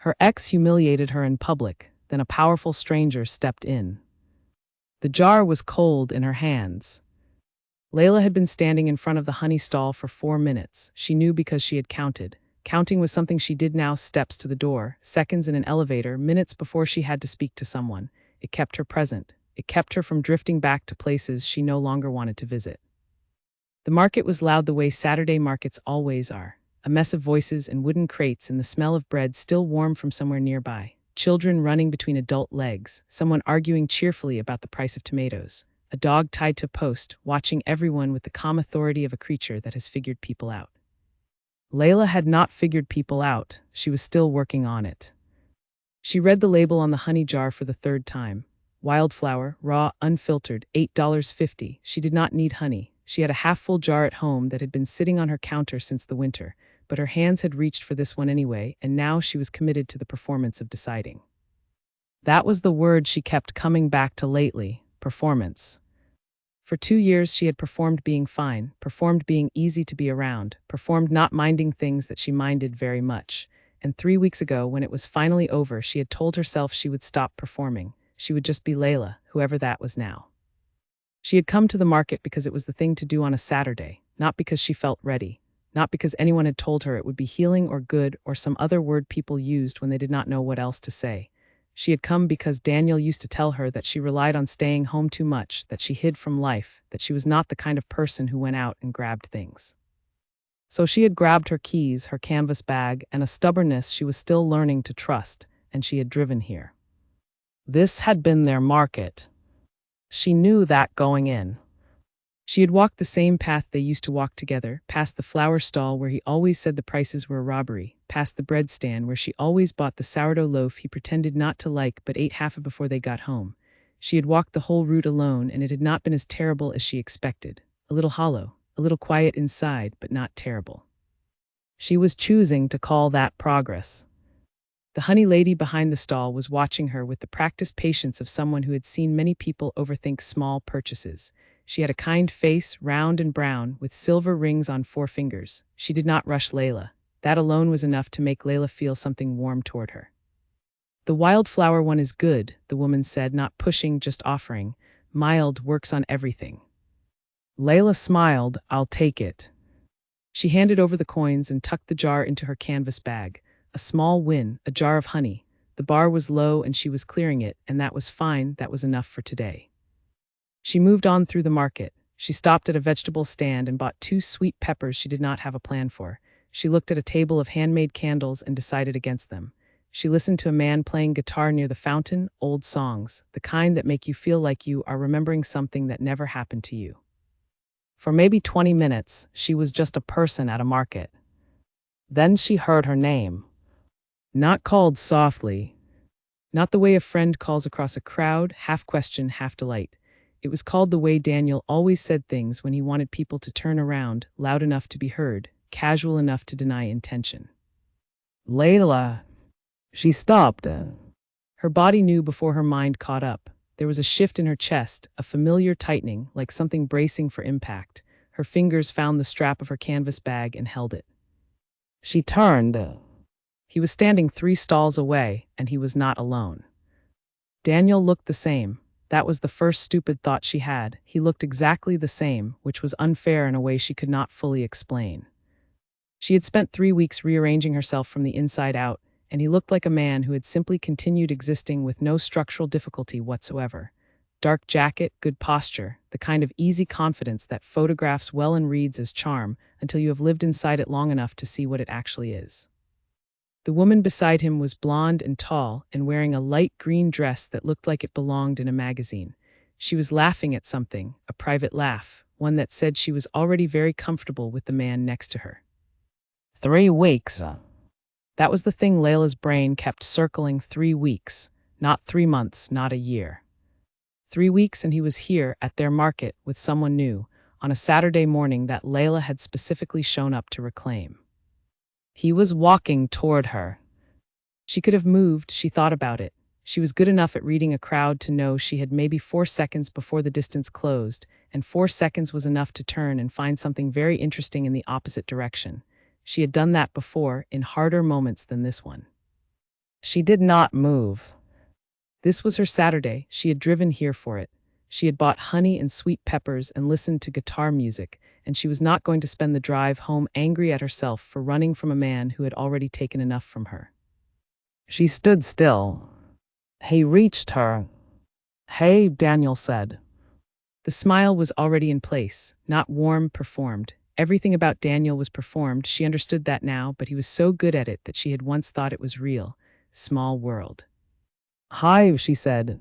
Her ex humiliated her in public, then a powerful stranger stepped in. The jar was cold in her hands. Layla had been standing in front of the honey stall for 4 minutes. She knew because she had counted. Counting was something she did now. Steps to the door, seconds in an elevator, minutes before she had to speak to someone. It kept her present. It kept her from drifting back to places she no longer wanted to visit. The market was loud the way Saturday markets always are. A mess of voices and wooden crates and the smell of bread still warm from somewhere nearby. Children running between adult legs, someone arguing cheerfully about the price of tomatoes. A dog tied to a post, watching everyone with the calm authority of a creature that has figured people out. Layla had not figured people out. She was still working on it. She read the label on the honey jar for the 3rd time. Wildflower, raw, unfiltered, $8.50. She did not need honey. She had a half-full jar at home that had been sitting on her counter since the winter, but her hands had reached for this one anyway, and now she was committed to the performance of deciding. That was the word she kept coming back to lately, performance. For 2 years she had performed being fine, performed being easy to be around, performed not minding things that she minded very much. And 3 weeks ago, when it was finally over, she had told herself she would stop performing. She would just be Layla, whoever that was now. She had come to the market because it was the thing to do on a Saturday, not because she felt ready, not because anyone had told her it would be healing or good or some other word people used when they did not know what else to say. She had come because Daniel used to tell her that she relied on staying home too much, that she hid from life, that she was not the kind of person who went out and grabbed things. So she had grabbed her keys, her canvas bag, and a stubbornness she was still learning to trust, and she had driven here. This had been their market. She knew that going in. She had walked the same path they used to walk together, past the flower stall where he always said the prices were a robbery, past the bread stand where she always bought the sourdough loaf he pretended not to like but ate half of before they got home. She had walked the whole route alone, and it had not been as terrible as she expected. A little hollow, a little quiet inside, but not terrible. She was choosing to call that progress. The honey lady behind the stall was watching her with the practiced patience of someone who had seen many people overthink small purchases. She had a kind face, round and brown, with silver rings on 4 fingers. She did not rush Layla. That alone was enough to make Layla feel something warm toward her. The wildflower one is good, the woman said, not pushing, just offering. Mild, works on everything. Layla smiled. I'll take it. She handed over the coins and tucked the jar into her canvas bag. A small win, a jar of honey. The bar was low and she was clearing it, and that was fine. That was enough for today. She moved on through the market. She stopped at a vegetable stand and bought 2 sweet peppers she did not have a plan for. She looked at a table of handmade candles and decided against them. She listened to a man playing guitar near the fountain, old songs, the kind that make you feel like you are remembering something that never happened to you. For maybe 20 minutes, she was just a person at a market. Then she heard her name. Not called softly. Not the way a friend calls across a crowd, half question, half delight. It was called the way Daniel always said things when he wanted people to turn around, loud enough to be heard, casual enough to deny intention. Layla. She stopped. Her body knew before her mind caught up. There was a shift in her chest, a familiar tightening, like something bracing for impact. Her fingers found the strap of her canvas bag and held it. She turned. He was standing 3 stalls away, and he was not alone. Daniel looked the same. That was the first stupid thought she had. He looked exactly the same, which was unfair in a way she could not fully explain. She had spent 3 weeks rearranging herself from the inside out, and he looked like a man who had simply continued existing with no structural difficulty whatsoever. Dark jacket, good posture, the kind of easy confidence that photographs well and reads as charm until you have lived inside it long enough to see what it actually is. The woman beside him was blonde and tall and wearing a light green dress that looked like it belonged in a magazine. She was laughing at something, a private laugh, one that said she was already very comfortable with the man next to her. 3 weeks. That was the thing Layla's brain kept circling. 3 weeks, not 3 months, not a year. 3 weeks and he was here at their market with someone new, on a Saturday morning that Layla had specifically shown up to reclaim. He was walking toward her. She could have moved, she thought about it. She was good enough at reading a crowd to know she had maybe 4 seconds before the distance closed, and 4 seconds was enough to turn and find something very interesting in the opposite direction. She had done that before, in harder moments than this one. She did not move. This was her Saturday. She had driven here for it. She had bought honey and sweet peppers and listened to guitar music, and she was not going to spend the drive home angry at herself for running from a man who had already taken enough from her. She stood still. He reached her. "Hey," Daniel said. The smile was already in place, not warm, performed. Everything about Daniel was performed. She understood that now, but he was so good at it that she had once thought it was real. Small world. "Hi," she said.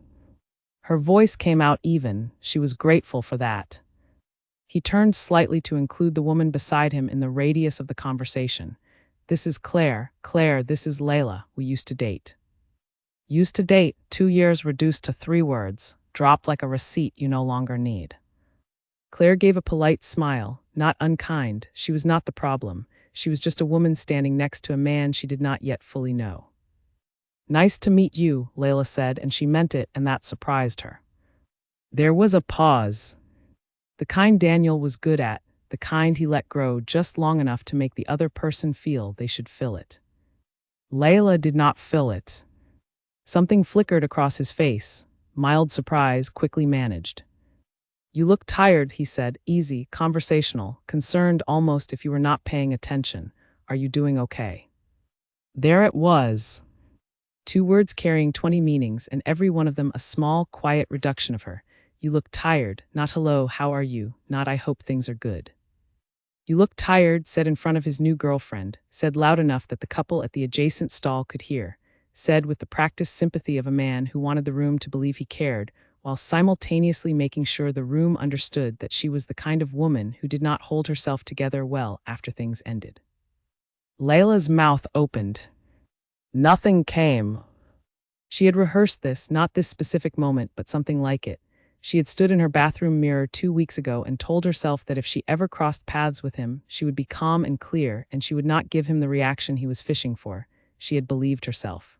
Her voice came out even. She was grateful for that. He turned slightly to include the woman beside him in the radius of the conversation. "This is Claire. Claire, this is Layla. We used to date." Used to date, 2 years reduced to 3 words. Dropped like a receipt you no longer need. Claire gave a polite smile, not unkind. She was not the problem. She was just a woman standing next to a man she did not yet fully know. "Nice to meet you," Layla said, and she meant it, and that surprised her. There was a pause. The kind Daniel was good at, the kind he let grow just long enough to make the other person feel they should fill it. Layla did not fill it. Something flickered across his face, mild surprise quickly managed. "You look tired," he said, easy, conversational, concerned almost if you were not paying attention. "Are you doing okay?" There it was. 2 words carrying 20 meanings, and every one of them a small, quiet reduction of her. You look tired, not hello, how are you, not I hope things are good. You look tired, said in front of his new girlfriend, said loud enough that the couple at the adjacent stall could hear, said with the practiced sympathy of a man who wanted the room to believe he cared, while simultaneously making sure the room understood that she was the kind of woman who did not hold herself together well after things ended. Layla's mouth opened. Nothing came. She had rehearsed this, not this specific moment, but something like it. She had stood in her bathroom mirror 2 weeks ago and told herself that if she ever crossed paths with him, she would be calm and clear, and she would not give him the reaction he was fishing for. She had believed herself.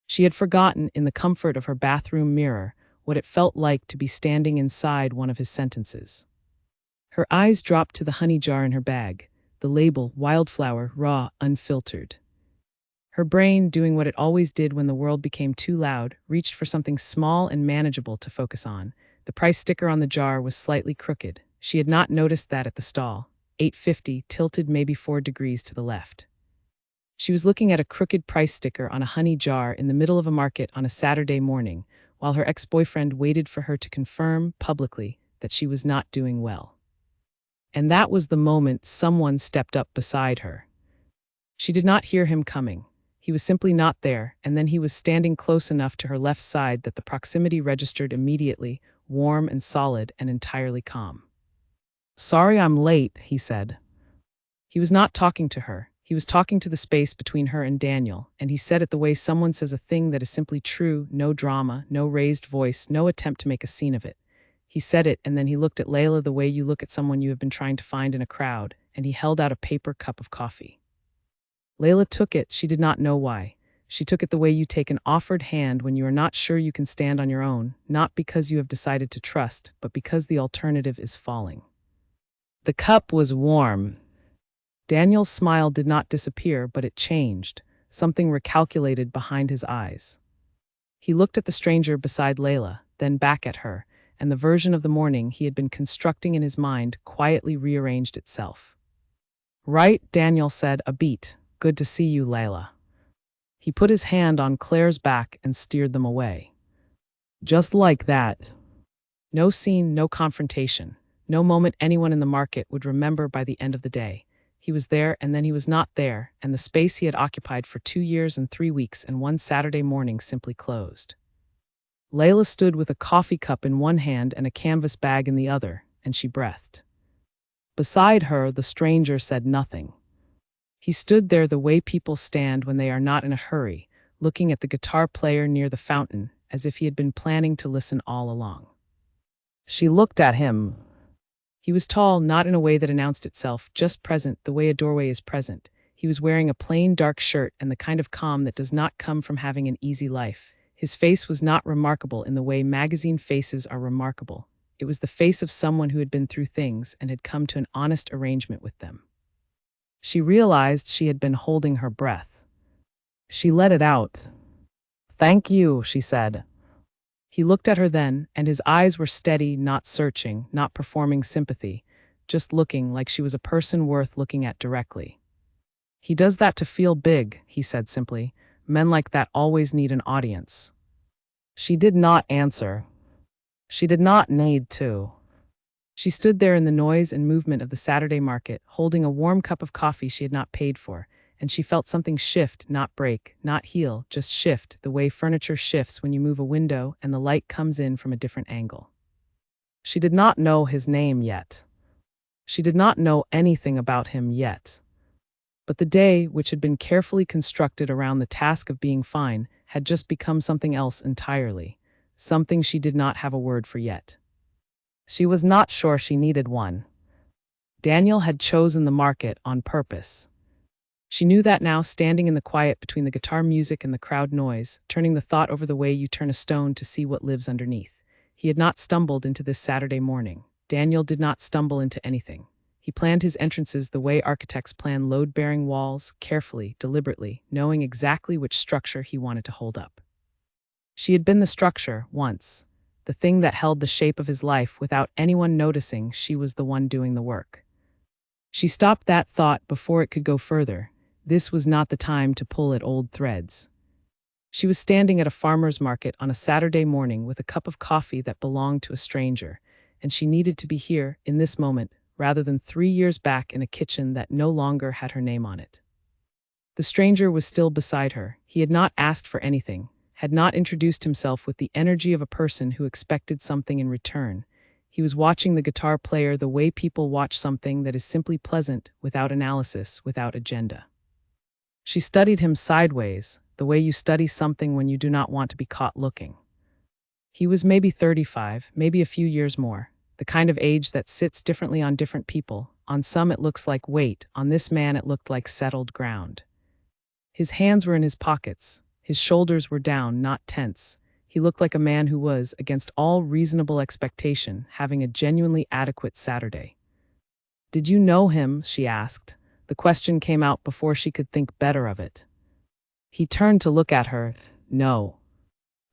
She had forgotten, in the comfort of her bathroom mirror, what it felt like to be standing inside one of his sentences. Her eyes dropped to the honey jar in her bag, the label, wildflower, raw, unfiltered. Her brain, doing what it always did when the world became too loud, reached for something small and manageable to focus on. The price sticker on the jar was slightly crooked. She had not noticed that at the stall. $8.50, tilted maybe 4 degrees to the left. She was looking at a crooked price sticker on a honey jar in the middle of a market on a Saturday morning, while her ex-boyfriend waited for her to confirm, publicly, that she was not doing well. And that was the moment someone stepped up beside her. She did not hear him coming. He was simply not there, and then he was standing close enough to her left side that the proximity registered immediately, warm and solid and entirely calm. "Sorry I'm late," he said. He was not talking to her. He was talking to the space between her and Daniel, and he said it the way someone says a thing that is simply true, no drama, no raised voice, no attempt to make a scene of it. He said it, and then he looked at Layla the way you look at someone you have been trying to find in a crowd, and he held out a paper cup of coffee. Layla took it, she did not know why. She took it the way you take an offered hand when you are not sure you can stand on your own, not because you have decided to trust, but because the alternative is falling. The cup was warm. Daniel's smile did not disappear, but it changed, something recalculated behind his eyes. He looked at the stranger beside Layla, then back at her, and the version of the morning he had been constructing in his mind quietly rearranged itself. "Right," Daniel said, a beat. "Good to see you, Layla." He put his hand on Claire's back and steered them away. Just like that. No scene, no confrontation, no moment anyone in the market would remember by the end of the day. He was there, and then he was not there, and the space he had occupied for 2 years and 3 weeks and one Saturday morning simply closed. Layla stood with a coffee cup in one hand and a canvas bag in the other, and she breathed. Beside her, the stranger said nothing. He stood there the way people stand when they are not in a hurry, looking at the guitar player near the fountain, as if he had been planning to listen all along. She looked at him. He was tall, not in a way that announced itself, just present, the way a doorway is present. He was wearing a plain dark shirt and the kind of calm that does not come from having an easy life. His face was not remarkable in the way magazine faces are remarkable. It was the face of someone who had been through things and had come to an honest arrangement with them. She realized she had been holding her breath. She let it out. Thank you, she said. He looked at her then, and his eyes were steady, not searching, not performing sympathy, just looking like she was a person worth looking at directly. He does that to feel big, he said simply. Men like that always need an audience. She did not answer. She did not need to. She stood there in the noise and movement of the Saturday market, holding a warm cup of coffee she had not paid for, and she felt something shift, not break, not heal, just shift, the way furniture shifts when you move a window and the light comes in from a different angle. She did not know his name yet. She did not know anything about him yet. But the day, which had been carefully constructed around the task of being fine, had just become something else entirely, something she did not have a word for yet. She was not sure she needed one. Daniel had chosen the market on purpose. She knew that now, standing in the quiet between the guitar music and the crowd noise, turning the thought over the way you turn a stone to see what lives underneath. He had not stumbled into this Saturday morning. Daniel did not stumble into anything. He planned his entrances the way architects plan load-bearing walls, carefully, deliberately, knowing exactly which structure he wanted to hold up. She had been the structure, once. The thing that held the shape of his life without anyone noticing she was the one doing the work. She stopped that thought before it could go further. This was not the time to pull at old threads. She was standing at a farmer's market on a Saturday morning with a cup of coffee that belonged to a stranger, and she needed to be here, in this moment, rather than 3 years back in a kitchen that no longer had her name on it. The stranger was still beside her. He had not asked for anything, had not introduced himself with the energy of a person who expected something in return. He was watching the guitar player the way people watch something that is simply pleasant, without analysis, without agenda. She studied him sideways, the way you study something when you do not want to be caught looking. He was maybe 35, maybe a few years more, the kind of age that sits differently on different people. On some it looks like weight, on this man it looked like settled ground. His hands were in his pockets, his shoulders were down, not tense. He looked like a man who was, against all reasonable expectation, having a genuinely adequate Saturday. "Did you know him?" she asked. The question came out before she could think better of it. He turned to look at her. "No."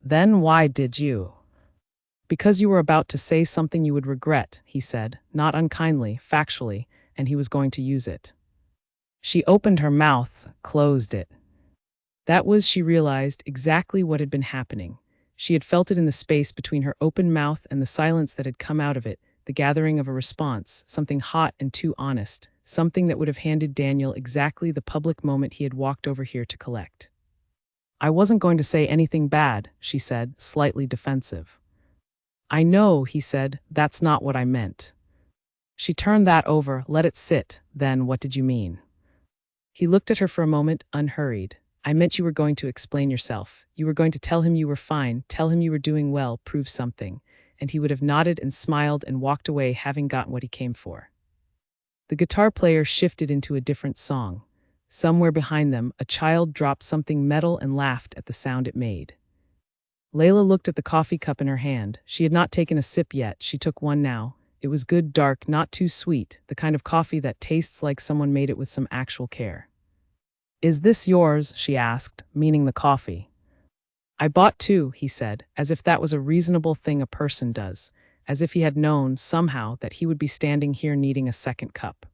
"Then why did you?" "Because you were about to say something you would regret," he said, not unkindly, factually, and he was going to use it. She opened her mouth, closed it. That was, she realized, exactly what had been happening. She had felt it in the space between her open mouth and the silence that had come out of it, the gathering of a response, something hot and too honest, something that would have handed Daniel exactly the public moment he had walked over here to collect. "I wasn't going to say anything bad," she said, slightly defensive. "I know," he said, "that's not what I meant." She turned that over, let it sit. "Then what did you mean?" He looked at her for a moment, unhurried. "I meant you were going to explain yourself. You were going to tell him you were fine, tell him you were doing well, prove something." And he would have nodded and smiled and walked away, having gotten what he came for. The guitar player shifted into a different song. Somewhere behind them, a child dropped something metal and laughed at the sound it made. Layla looked at the coffee cup in her hand. She had not taken a sip yet. She took one now. It was good, dark, not too sweet, the kind of coffee that tastes like someone made it with some actual care. "Is this yours?" she asked, meaning the coffee. "I bought 2, he said, as if that was a reasonable thing a person does, as if he had known, somehow, that he would be standing here needing a second cup.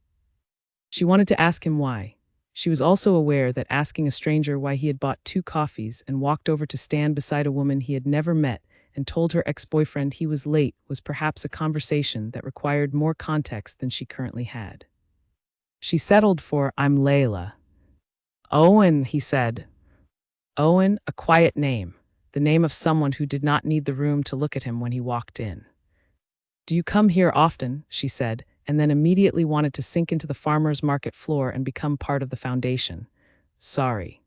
She wanted to ask him why. She was also aware that asking a stranger why he had bought 2 coffees and walked over to stand beside a woman he had never met and told her ex-boyfriend he was late was perhaps a conversation that required more context than she currently had. She settled for, "I'm Layla." "Owen," he said. Owen, a quiet name, the name of someone who did not need the room to look at him when he walked in. "Do you come here often?" she said, and then immediately wanted to sink into the farmer's market floor and become part of the foundation. "Sorry."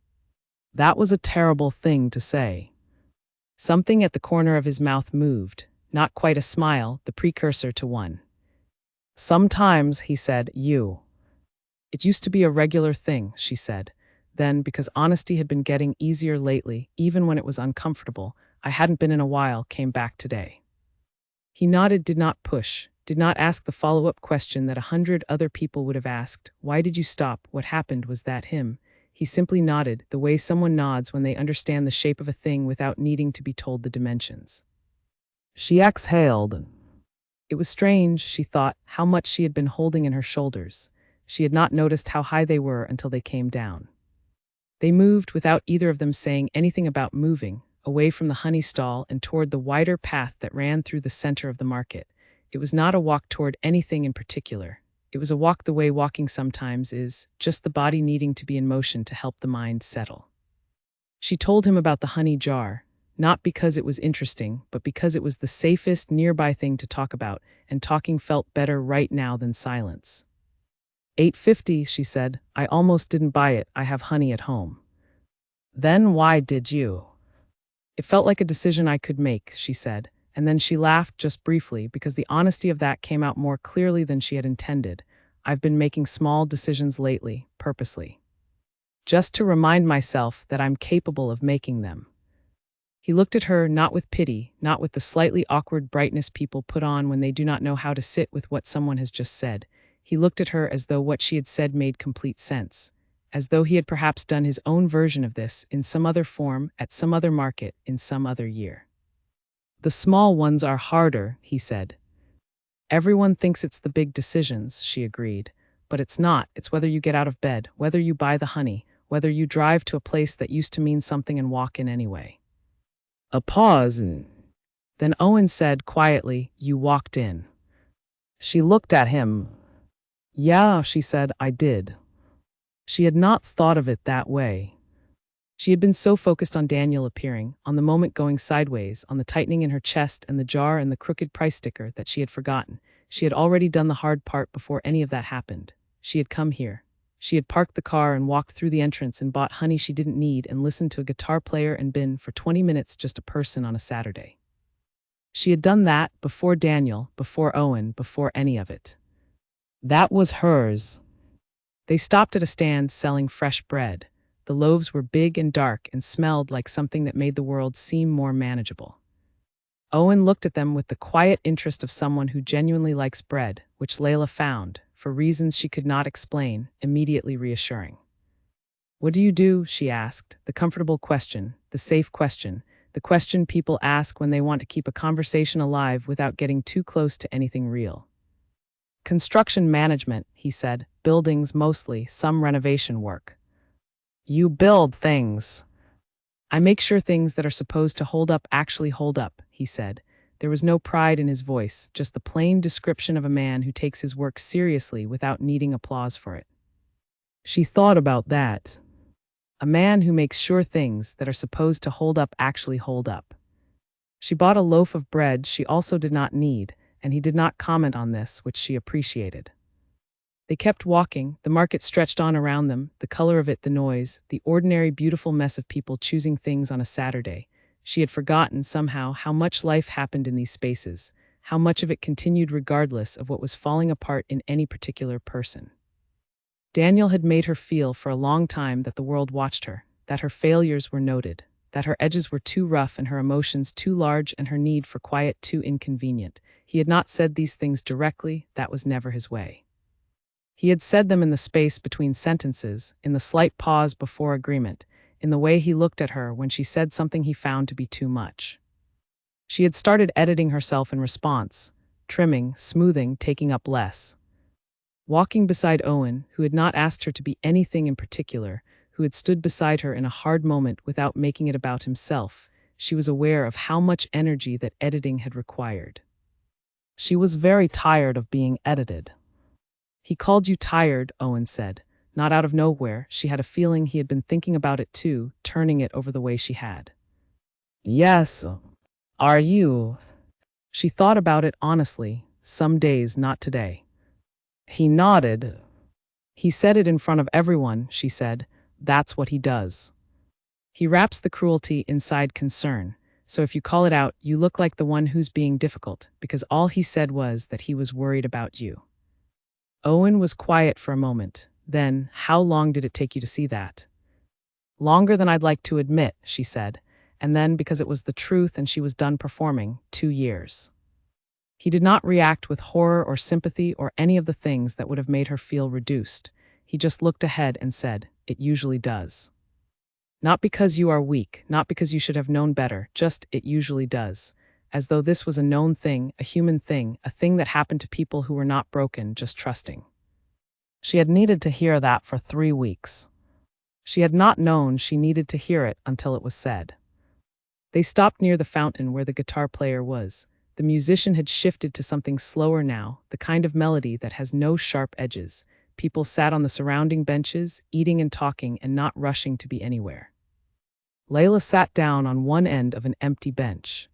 That was a terrible thing to say. Something at the corner of his mouth moved, not quite a smile, the precursor to one. "Sometimes," he said, "you." "It used to be a regular thing," she said. Then, because honesty had been getting easier lately, even when it was uncomfortable, "I hadn't been in a while, came back today." He nodded, did not push, did not ask the follow-up question that 100 other people would have asked. "Why did you stop? What happened? Was that him?" He simply nodded, the way someone nods when they understand the shape of a thing without needing to be told the dimensions. She exhaled. It was strange, she thought, how much she had been holding in her shoulders. She had not noticed how high they were until they came down. They moved without either of them saying anything about moving, away from the honey stall and toward the wider path that ran through the center of the market. It was not a walk toward anything in particular. It was a walk the way walking sometimes is, just the body needing to be in motion to help the mind settle. She told him about the honey jar, not because it was interesting, but because it was the safest nearby thing to talk about, and talking felt better right now than silence. $8.50, she said. I almost didn't buy it, I have honey at home. Then why did you? It felt like a decision I could make, she said, and then she laughed just briefly because the honesty of that came out more clearly than she had intended. I've been making small decisions lately, purposely. Just to remind myself that I'm capable of making them. He looked at her, not with pity, not with the slightly awkward brightness people put on when they do not know how to sit with what someone has just said. He looked at her as though what she had said made complete sense, as though he had perhaps done his own version of this in some other form, at some other market, in some other year. The small ones are harder, he said. Everyone thinks it's the big decisions, she agreed. But it's not. It's whether you get out of bed, whether you buy the honey, whether you drive to a place that used to mean something and walk in anyway. A pause. Then Owen said quietly, you walked in. She looked at him. Yeah, she said, I did. She had not thought of it that way. She had been so focused on Daniel appearing, on the moment going sideways, on the tightening in her chest and the jar and the crooked price sticker that she had forgotten. She had already done the hard part before any of that happened. She had come here. She had parked the car and walked through the entrance and bought honey she didn't need and listened to a guitar player and been, for 20 minutes, just a person on a Saturday. She had done that before Daniel, before Owen, before any of it. That was hers. They stopped at a stand selling fresh bread. The loaves were big and dark and smelled like something that made the world seem more manageable. Owen looked at them with the quiet interest of someone who genuinely likes bread, which Layla found, for reasons she could not explain, immediately reassuring. What do you do? She asked, the comfortable question, the safe question, the question people ask when they want to keep a conversation alive without getting too close to anything real. Construction management, he said, buildings mostly, some renovation work. You build things. I make sure things that are supposed to hold up actually hold up, he said. There was no pride in his voice, just the plain description of a man who takes his work seriously without needing applause for it. She thought about that. A man who makes sure things that are supposed to hold up actually hold up. She bought a loaf of bread she also did not need, and he did not comment on this, which she appreciated. They kept walking, the market stretched on around them, the color of it, the noise, the ordinary beautiful mess of people choosing things on a Saturday. She had forgotten somehow how much life happened in these spaces, how much of it continued regardless of what was falling apart in any particular person. Daniel had made her feel for a long time that the world watched her, that her failures were noted, that her edges were too rough and her emotions too large and her need for quiet too inconvenient. He had not said these things directly, that was never his way. He had said them in the space between sentences, in the slight pause before agreement, in the way he looked at her when she said something he found to be too much. She had started editing herself in response, trimming, smoothing, taking up less. Walking beside Owen, who had not asked her to be anything in particular, who had stood beside her in a hard moment without making it about himself, she was aware of how much energy that editing had required. She was very tired of being edited. He called you tired, Owen said. Not out of nowhere, she had a feeling he had been thinking about it too, turning it over the way she had. Yes. Are you? She thought about it honestly, some days, not today. He nodded. He said it in front of everyone, she said. That's what he does. He wraps the cruelty inside concern, so if you call it out, you look like the one who's being difficult, because all he said was that he was worried about you. Owen was quiet for a moment. Then, how long did it take you to see that? Longer than I'd like to admit, she said, and then, because it was the truth and she was done performing, 2 years. He did not react with horror or sympathy or any of the things that would have made her feel reduced. He just looked ahead and said, it usually does. Not because you are weak, not because you should have known better, just it usually does. As though this was a known thing, a human thing, a thing that happened to people who were not broken, just trusting. She had needed to hear that for 3 weeks. She had not known she needed to hear it until it was said. They stopped near the fountain where the guitar player was. The musician had shifted to something slower now, the kind of melody that has no sharp edges. People sat on the surrounding benches, eating and talking and not rushing to be anywhere. Layla sat down on one end of an empty bench.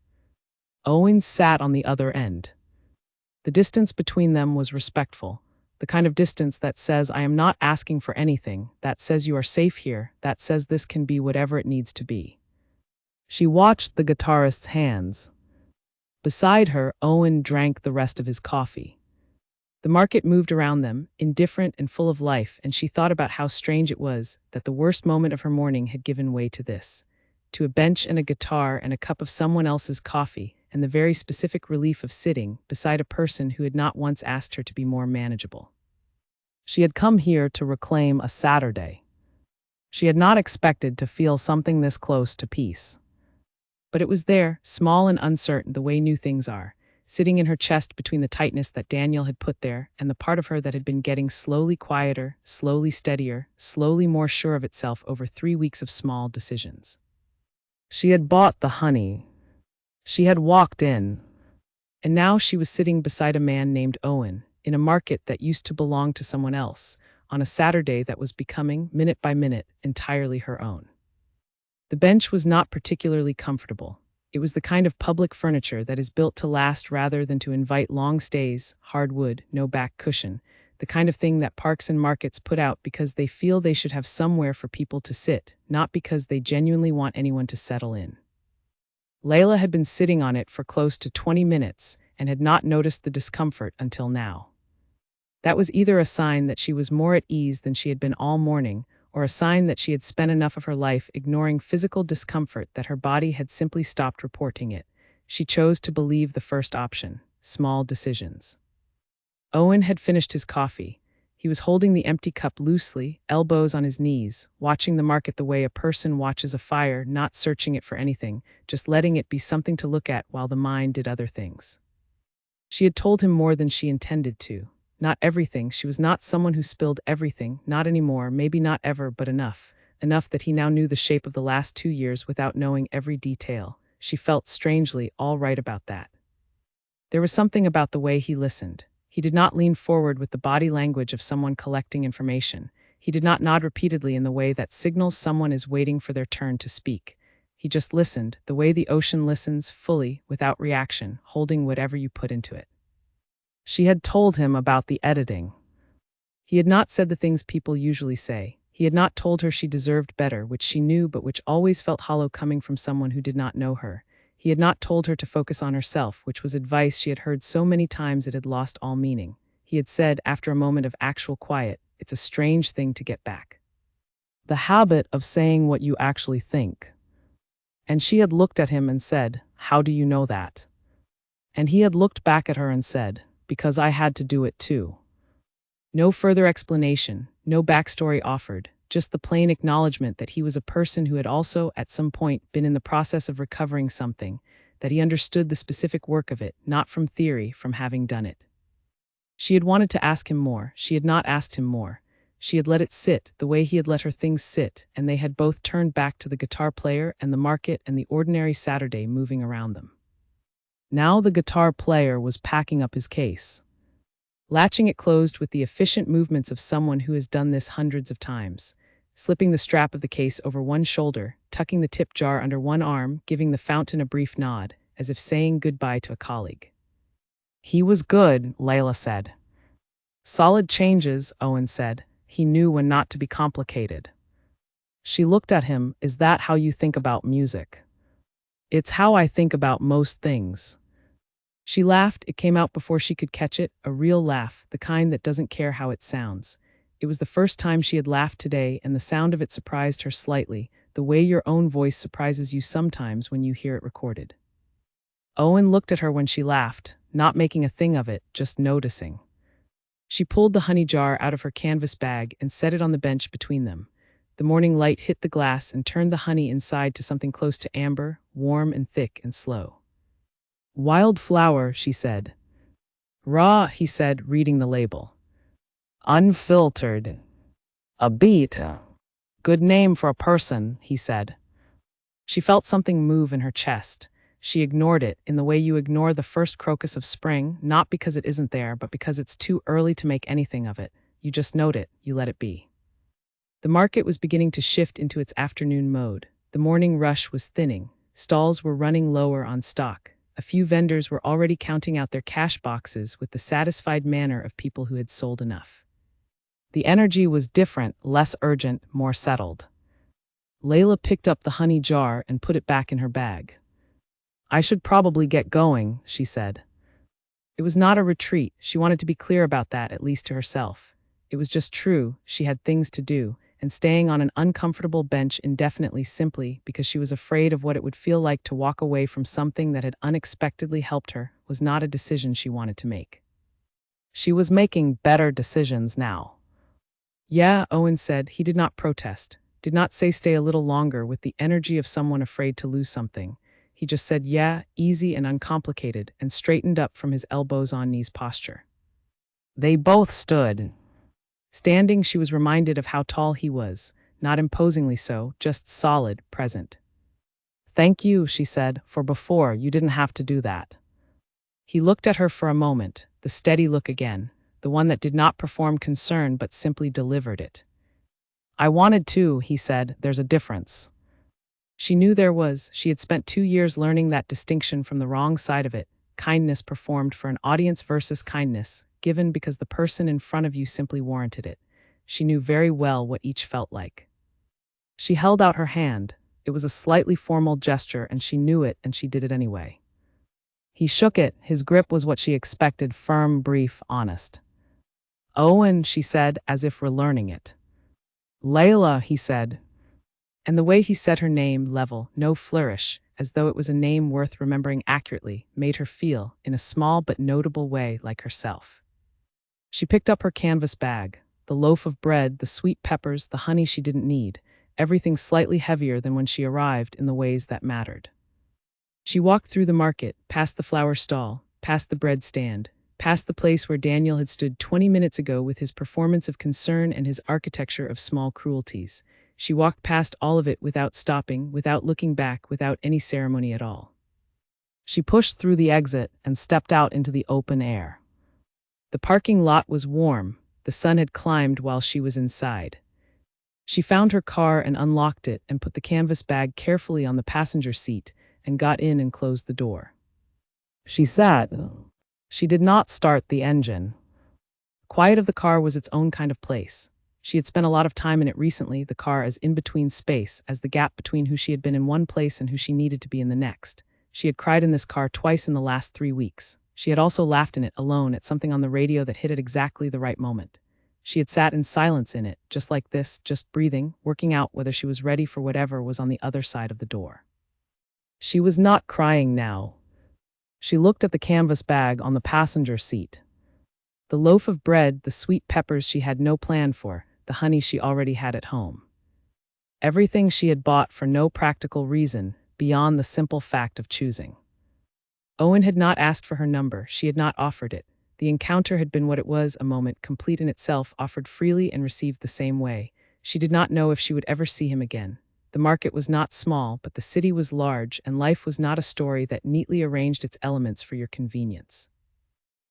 Owen sat on the other end. The distance between them was respectful, the kind of distance that says I am not asking for anything, that says you are safe here, that says this can be whatever it needs to be. She watched the guitarist's hands. Beside her, Owen drank the rest of his coffee. The market moved around them, indifferent and full of life, and she thought about how strange it was that the worst moment of her morning had given way to this, to a bench and a guitar and a cup of someone else's coffee, and the very specific relief of sitting beside a person who had not once asked her to be more manageable. She had come here to reclaim a Saturday. She had not expected to feel something this close to peace. But it was there, small and uncertain the way new things are, sitting in her chest between the tightness that Daniel had put there and the part of her that had been getting slowly quieter, slowly steadier, slowly more sure of itself over 3 weeks of small decisions. She had bought the honey. She had walked in. And now she was sitting beside a man named Owen, in a market that used to belong to someone else, on a Saturday that was becoming, minute by minute, entirely her own. The bench was not particularly comfortable. It was the kind of public furniture that is built to last rather than to invite long stays, hard wood, no back cushion, the kind of thing that parks and markets put out because they feel they should have somewhere for people to sit, not because they genuinely want anyone to settle in. Layla had been sitting on it for close to 20 minutes and had not noticed the discomfort until now. That was either a sign that she was more at ease than she had been all morning, or a sign that she had spent enough of her life ignoring physical discomfort that her body had simply stopped reporting it. She chose to believe the first option, small decisions. Owen had finished his coffee. He was holding the empty cup loosely, elbows on his knees, watching the market the way a person watches a fire, not searching it for anything, just letting it be something to look at while the mind did other things. She had told him more than she intended to. Not everything. She was not someone who spilled everything, not anymore, maybe not ever, but enough. Enough that he now knew the shape of the last 2 years without knowing every detail. She felt strangely all right about that. There was something about the way he listened. He did not lean forward with the body language of someone collecting information. He did not nod repeatedly in the way that signals someone is waiting for their turn to speak. He just listened, the way the ocean listens, fully, without reaction, holding whatever you put into it. She had told him about the editing. He had not said the things people usually say. He had not told her she deserved better, which she knew but which always felt hollow coming from someone who did not know her. He had not told her to focus on herself, which was advice she had heard so many times it had lost all meaning. He had said, after a moment of actual quiet, it's a strange thing to get back. The habit of saying what you actually think. And she had looked at him and said, how do you know that? And he had looked back at her and said, because I had to do it too. No further explanation, no backstory offered, just the plain acknowledgement that he was a person who had also, at some point, been in the process of recovering something, that he understood the specific work of it, not from theory, from having done it. She had wanted to ask him more, she had not asked him more. She had let it sit, the way he had let her things sit, and they had both turned back to the guitar player and the market and the ordinary Saturday moving around them. Now the guitar player was packing up his case, latching it closed with the efficient movements of someone who has done this hundreds of times, slipping the strap of the case over one shoulder, tucking the tip jar under one arm, giving the fountain a brief nod, as if saying goodbye to a colleague. He was good, Layla said. Solid changes, Owen said. He knew when not to be complicated. She looked at him. Is that how you think about music? It's how I think about most things. She laughed. It came out before she could catch it, a real laugh, the kind that doesn't care how it sounds. It was the first time she had laughed today, and the sound of it surprised her slightly, the way your own voice surprises you sometimes when you hear it recorded. Owen looked at her when she laughed, not making a thing of it, just noticing. She pulled the honey jar out of her canvas bag and set it on the bench between them. The morning light hit the glass and turned the honey inside to something close to amber, warm and thick and slow. Wild flower, she said. Raw, he said, reading the label. Unfiltered. A beet. Good name for a person, he said. She felt something move in her chest. She ignored it in the way you ignore the first crocus of spring, not because it isn't there, but because it's too early to make anything of it. You just note it, you let it be. The market was beginning to shift into its afternoon mode. The morning rush was thinning. Stalls were running lower on stock. A few vendors were already counting out their cash boxes with the satisfied manner of people who had sold enough. The energy was different, less urgent, more settled. Layla picked up the honey jar and put it back in her bag. I should probably get going, she said. It was not a retreat. She wanted to be clear about that, at least to herself. It was just true. She had things to do, and staying on an uncomfortable bench indefinitely simply because she was afraid of what it would feel like to walk away from something that had unexpectedly helped her was not a decision she wanted to make. She was making better decisions now. Yeah, Owen said. He did not protest, did not say stay a little longer with the energy of someone afraid to lose something. He just said yeah, easy and uncomplicated, and straightened up from his elbows on knees posture. They both stood. Standing, she was reminded of how tall he was, not imposingly so, just solid, present. Thank you, she said, for before you didn't have to do that. He looked at her for a moment, the steady look again, the one that did not perform concern but simply delivered it. I wanted to, he said, there's a difference. She knew there was. She had spent 2 years learning that distinction from the wrong side of it, kindness performed for an audience versus kindness, given because the person in front of you simply warranted it. She knew very well what each felt like. She held out her hand. It was a slightly formal gesture, and she knew it, and she did it anyway. He shook it. His grip was what she expected, firm, brief, honest. Owen, she said, as if relearning it. Layla, he said. And the way he said her name, level, no flourish, as though it was a name worth remembering accurately, made her feel, in a small but notable way, like herself. She picked up her canvas bag, the loaf of bread, the sweet peppers, the honey she didn't need, everything slightly heavier than when she arrived in the ways that mattered. She walked through the market, past the flower stall, past the bread stand, past the place where Daniel had stood 20 minutes ago with his performance of concern and his architecture of small cruelties. She walked past all of it without stopping, without looking back, without any ceremony at all. She pushed through the exit and stepped out into the open air. The parking lot was warm. The sun had climbed while she was inside. She found her car and unlocked it and put the canvas bag carefully on the passenger seat and got in and closed the door. She sat. She did not start the engine. Quiet of the car was its own kind of place. She had spent a lot of time in it recently, the car as in-between space, as the gap between who she had been in one place and who she needed to be in the next. She had cried in this car twice in the last 3 weeks. She had also laughed in it, alone, at something on the radio that hit at exactly the right moment. She had sat in silence in it, just like this, just breathing, working out whether she was ready for whatever was on the other side of the door. She was not crying now. She looked at the canvas bag on the passenger seat. The loaf of bread, the sweet peppers she had no plan for, the honey she already had at home. Everything she had bought for no practical reason, beyond the simple fact of choosing. Owen had not asked for her number, she had not offered it. The encounter had been what it was, a moment, complete in itself, offered freely and received the same way. She did not know if she would ever see him again. The market was not small, but the city was large, and life was not a story that neatly arranged its elements for your convenience.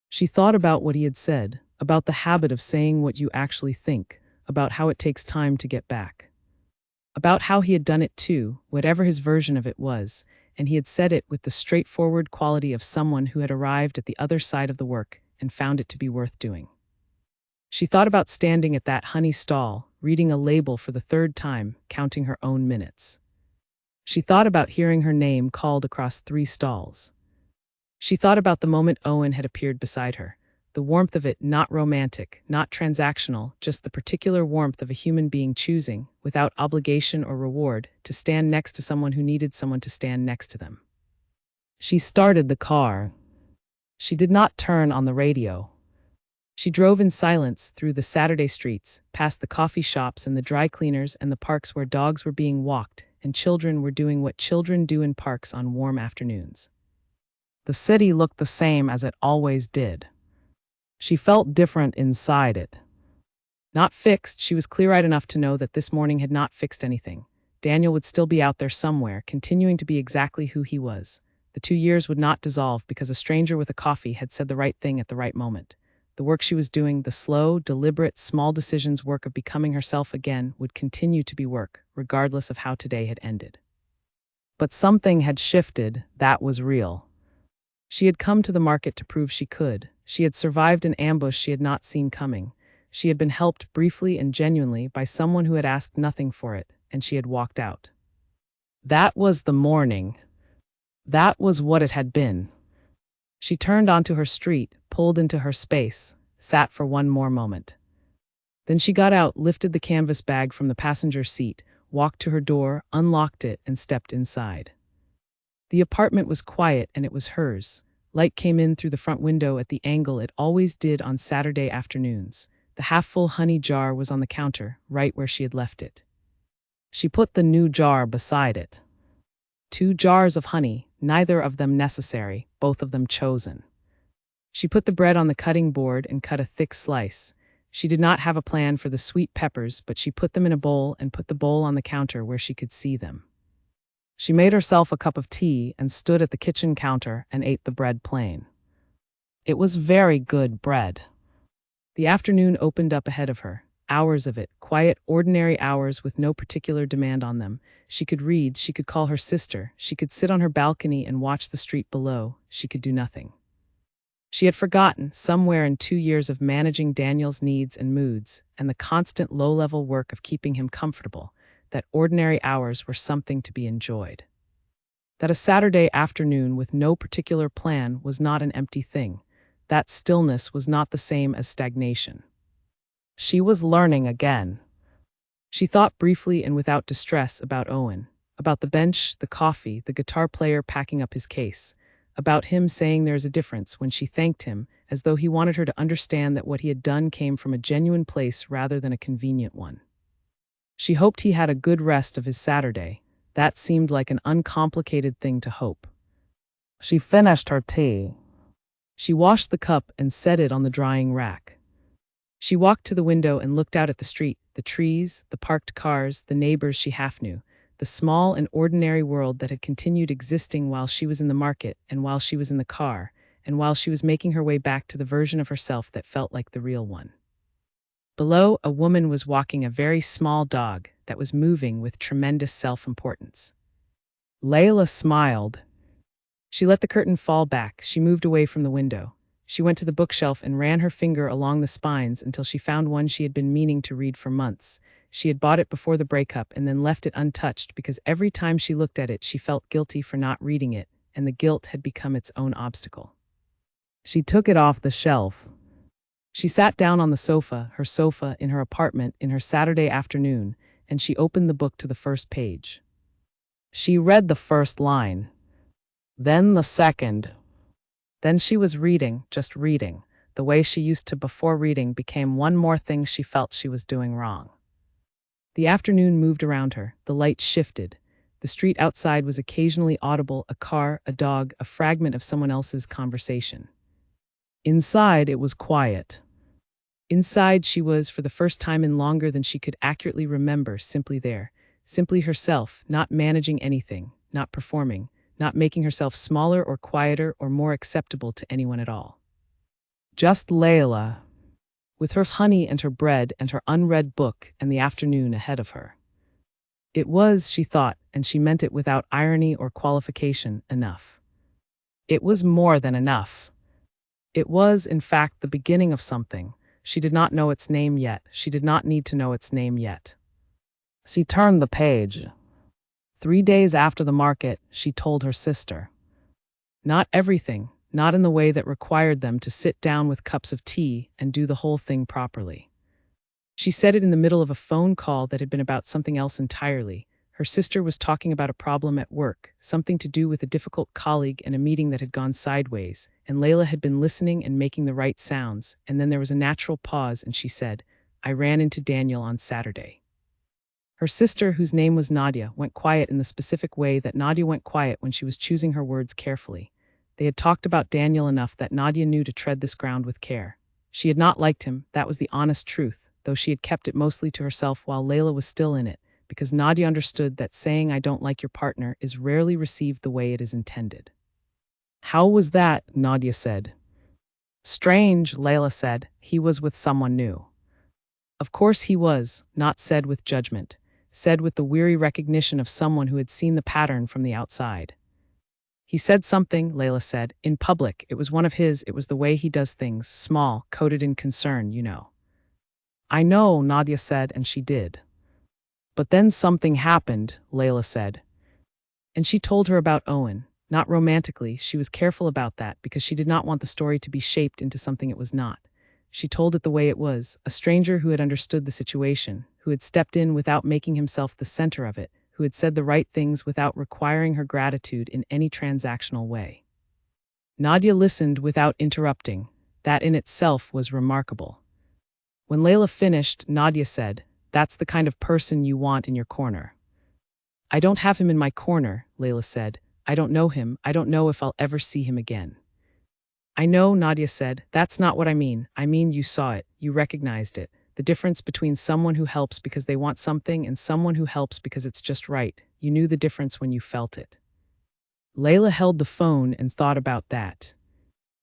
She thought about what he had said, about the habit of saying what you actually think, about how it takes time to get back. About how he had done it too, whatever his version of it was, and he had said it with the straightforward quality of someone who had arrived at the other side of the work and found it to be worth doing. She thought about standing at that honey stall, reading a label for the 3rd time, counting her own minutes. She thought about hearing her name called across 3 stalls. She thought about the moment Owen had appeared beside her. The warmth of it, not romantic, not transactional, just the particular warmth of a human being choosing, without obligation or reward, to stand next to someone who needed someone to stand next to them. She started the car. She did not turn on the radio. She drove in silence through the Saturday streets, past the coffee shops and the dry cleaners and the parks where dogs were being walked and children were doing what children do in parks on warm afternoons. The city looked the same as it always did. She felt different inside it. Not fixed, she was clear-eyed enough to know that this morning had not fixed anything. Daniel would still be out there somewhere, continuing to be exactly who he was. The 2 years would not dissolve because a stranger with a coffee had said the right thing at the right moment. The work she was doing, the slow, deliberate, small decisions work of becoming herself again, would continue to be work, regardless of how today had ended. But something had shifted, that was real. She had come to the market to prove she could. She had survived an ambush she had not seen coming. She had been helped briefly and genuinely by someone who had asked nothing for it, and she had walked out. That was the morning. That was what it had been. She turned onto her street, pulled into her space, sat for one more moment. Then she got out, lifted the canvas bag from the passenger seat, walked to her door, unlocked it, and stepped inside. The apartment was quiet and it was hers. Light came in through the front window at the angle it always did on Saturday afternoons. The half-full honey jar was on the counter, right where she had left it. She put the new jar beside it. 2 jars of honey, neither of them necessary, both of them chosen. She put the bread on the cutting board and cut a thick slice. She did not have a plan for the sweet peppers, but she put them in a bowl and put the bowl on the counter where she could see them. She made herself a cup of tea and stood at the kitchen counter and ate the bread plain. It was very good bread. The afternoon opened up ahead of her. Hours of it, quiet, ordinary hours with no particular demand on them. She could read, she could call her sister, she could sit on her balcony and watch the street below. She could do nothing. She had forgotten, somewhere in 2 years of managing Daniel's needs and moods, and the constant low-level work of keeping him comfortable, that ordinary hours were something to be enjoyed. That a Saturday afternoon with no particular plan was not an empty thing. That stillness was not the same as stagnation. She was learning again. She thought briefly and without distress about Owen, about the bench, the coffee, the guitar player packing up his case, about him saying there's a difference when she thanked him, as though he wanted her to understand that what he had done came from a genuine place rather than a convenient one. She hoped he had a good rest of his Saturday. That seemed like an uncomplicated thing to hope. She finished her tea. She washed the cup and set it on the drying rack. She walked to the window and looked out at the street, the trees, the parked cars, the neighbors she half knew, the small and ordinary world that had continued existing while she was in the market and while she was in the car, and while she was making her way back to the version of herself that felt like the real one. Below, a woman was walking a very small dog that was moving with tremendous self-importance. Layla smiled. She let the curtain fall back. She moved away from the window. She went to the bookshelf and ran her finger along the spines until she found one she had been meaning to read for months. She had bought it before the breakup and then left it untouched because every time she looked at it she felt guilty for not reading it, and the guilt had become its own obstacle. She took it off the shelf. She sat down on the sofa, her sofa in her apartment in her Saturday afternoon, and she opened the book to the first page. She read the first line. Then the second. Then she was reading, just reading. The way she used to before reading became one more thing she felt she was doing wrong. The afternoon moved around her. The light shifted. The street outside was occasionally audible, a car, a dog, a fragment of someone else's conversation. Inside, it was quiet. Inside, she was, for the first time in longer than she could accurately remember, simply there, simply herself, not managing anything, not performing, not making herself smaller or quieter or more acceptable to anyone at all. Just Layla, with her honey and her bread and her unread book and the afternoon ahead of her. It was, she thought, and she meant it without irony or qualification, enough. It was more than enough. It was, in fact, the beginning of something. She did not know its name yet. She did not need to know its name yet. She turned the page. 3 days after the market, she told her sister. Not everything, not in the way that required them to sit down with cups of tea and do the whole thing properly. She said it in the middle of a phone call that had been about something else entirely. Her sister was talking about a problem at work, something to do with a difficult colleague and a meeting that had gone sideways, and Layla had been listening and making the right sounds, and then there was a natural pause and she said, "I ran into Daniel on Saturday." Her sister, whose name was Nadia, went quiet in the specific way that Nadia went quiet when she was choosing her words carefully. They had talked about Daniel enough that Nadia knew to tread this ground with care. She had not liked him, that was the honest truth, though she had kept it mostly to herself while Layla was still in it, because Nadia understood that saying "I don't like your partner" is rarely received the way it is intended. "How was that?" Nadia said. "Strange," Layla said. "He was with someone new." Of course he was, not said with judgment, said with the weary recognition of someone who had seen the pattern from the outside. "He said something," Layla said, "in public. It was one of his, it was the way he does things, small, coded in concern, you know." "I know," Nadia said, and she did. "But then something happened," Layla said. And she told her about Owen. Not romantically, she was careful about that because she did not want the story to be shaped into something it was not. She told it the way it was, a stranger who had understood the situation, who had stepped in without making himself the center of it, who had said the right things without requiring her gratitude in any transactional way. Nadia listened without interrupting. That in itself was remarkable. When Layla finished, Nadia said, "That's the kind of person you want in your corner." "I don't have him in my corner," Layla said. "I don't know him. I don't know if I'll ever see him again." "I know," Nadia said. "That's not what I mean. I mean you saw it. You recognized it. The difference between someone who helps because they want something and someone who helps because it's just right. You knew the difference when you felt it." Layla held the phone and thought about that.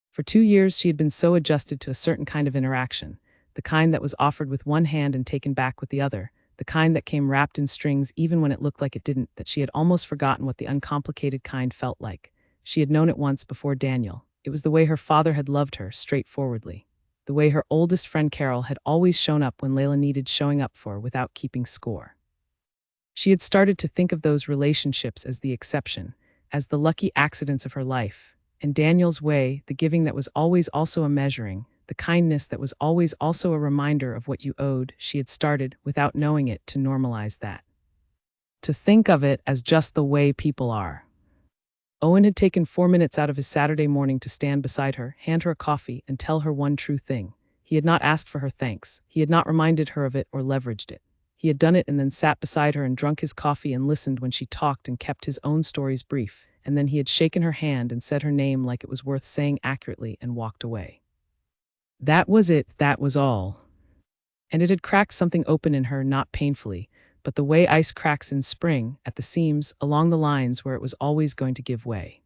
For 2 years, she had been so adjusted to a certain kind of interaction, the kind that was offered with one hand and taken back with the other, the kind that came wrapped in strings even when it looked like it didn't, that she had almost forgotten what the uncomplicated kind felt like. She had known it once before Daniel. It was the way her father had loved her, straightforwardly. The way her oldest friend Carol had always shown up when Layla needed showing up for without keeping score. She had started to think of those relationships as the exception, as the lucky accidents of her life. In Daniel's way, the giving that was always also a measuring, the kindness that was always also a reminder of what you owed, she had started, without knowing it, to normalize that. To think of it as just the way people are. Owen had taken 4 minutes out of his Saturday morning to stand beside her, hand her a coffee, and tell her one true thing. He had not asked for her thanks. He had not reminded her of it or leveraged it. He had done it and then sat beside her and drunk his coffee and listened when she talked and kept his own stories brief, and then he had shaken her hand and said her name like it was worth saying accurately and walked away. That was it, that was all. And it had cracked something open in her, not painfully, but the way ice cracks in spring, at the seams, along the lines where it was always going to give way.